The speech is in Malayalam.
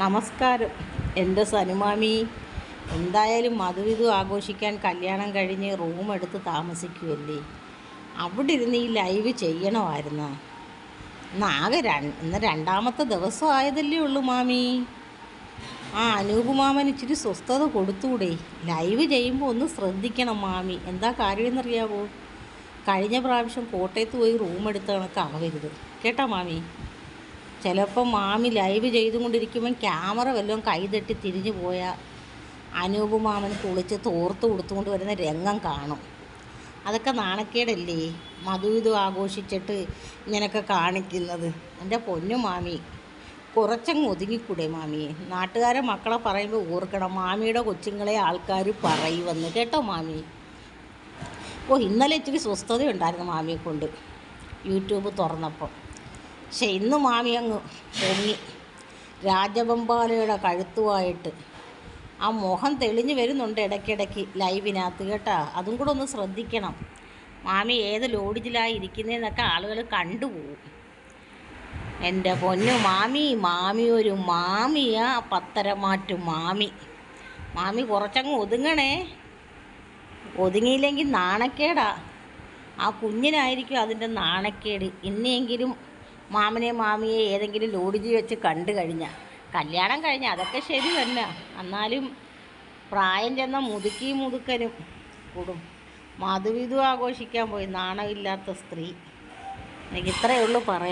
നമസ്കാരം. എൻ്റെ സനുമാമി എന്തായാലും മധുവിധു ആഘോഷിക്കാൻ കല്യാണം കഴിഞ്ഞ് റൂം എടുത്ത് താമസിക്കുമല്ലേ, അവിടെ ഇരുന്ന് ഈ ലൈവ് ചെയ്യണമായിരുന്നു. ഇന്ന് രണ്ടാമത്തെ ദിവസം ആയതല്ലേ ഉള്ളൂ മാമി. അനൂപ് മാമൻ ഇച്ചിരി സ്വസ്ഥത കൊടുത്തൂടെ? ലൈവ് ചെയ്യുമ്പോൾ ഒന്ന് ശ്രദ്ധിക്കണം മാമി. എന്താ കാര്യമെന്നറിയാവോ? കഴിഞ്ഞ പ്രാവശ്യം കോട്ടയത്ത് പോയി റൂം എടുത്ത കണക്കാവരുത് കേട്ടോ മാമി. ചിലപ്പോൾ മാമി ലൈവ് ചെയ്തുകൊണ്ടിരിക്കുമ്പം ക്യാമറ വല്ലതും കൈതട്ടി തിരിഞ്ഞു പോയാൽ അനൂപ് മാമൻ കുളിച്ച് തോർത്ത് കൊടുത്തുകൊണ്ട് വരുന്ന രംഗം കാണും. അതൊക്കെ നാണക്കേടല്ലേ മധുവിധു ആഘോഷിച്ചിട്ട് ഇങ്ങനെയൊക്കെ കാണിക്കുന്നത്? എൻ്റെ പൊന്നു മാമി, കുറച്ചങ്ങ് ഒതുങ്ങിക്കൂടെ മാമി? നാട്ടുകാരെ മക്കളെ പറയുമ്പോൾ ഓർക്കണം, മാമിയുടെ കൊച്ചുങ്ങളെ ആൾക്കാർ പറയുമെന്ന് കേട്ടോ മാമി. ഇന്നലെ ഇച്ചിരി സ്വസ്ഥതയുണ്ടായിരുന്നു മാമിയെ കൊണ്ട് യൂട്യൂബ് തുറന്നപ്പോൾ. പക്ഷെ ഇന്ന് മാമി അങ്ങ് പൊങ്ങി രാജവെമ്പാലയുടെ കഴുത്തുമായിട്ട്. ആ മുഖം തെളിഞ്ഞു വരുന്നുണ്ട് ഇടയ്ക്കിടയ്ക്ക് ലൈവിനകത്ത് കേട്ടോ. അതും കൂടെ ഒന്ന് ശ്രദ്ധിക്കണം മാമി. ഏത് ലോഡ്ജിലായി ഇരിക്കുന്നതെന്നൊക്കെ ആളുകൾ കണ്ടുപോകും. എൻ്റെ പൊന്നു മാമി, മാമി ഒരു മാമിയാ, പത്തരമാറ്റു മാമി. മാമി കുറച്ചങ്ങ് ഒതുങ്ങണേ. ഒതുങ്ങിയില്ലെങ്കിൽ നാണക്കേടാ. ആ കുഞ്ഞിനായിരിക്കും അതിൻ്റെ നാണക്കേട്. ഇനിയെങ്കിലും മാമനെ മാമിയെ ഏതെങ്കിലും ലോഡ്ജി വെച്ച് കണ്ടു കഴിഞ്ഞാൽ, കല്യാണം കഴിഞ്ഞാൽ അതൊക്കെ ശരി തന്നെ, എന്നാലും പ്രായം ചെന്ന മുതുക്കനും കൂടും. മധുവിധു ആഘോഷിക്കാൻ പോയി നാണമില്ലാത്ത സ്ത്രീ. എനിക്ക് ഇത്രയേ ഉള്ളൂ പറയാൻ.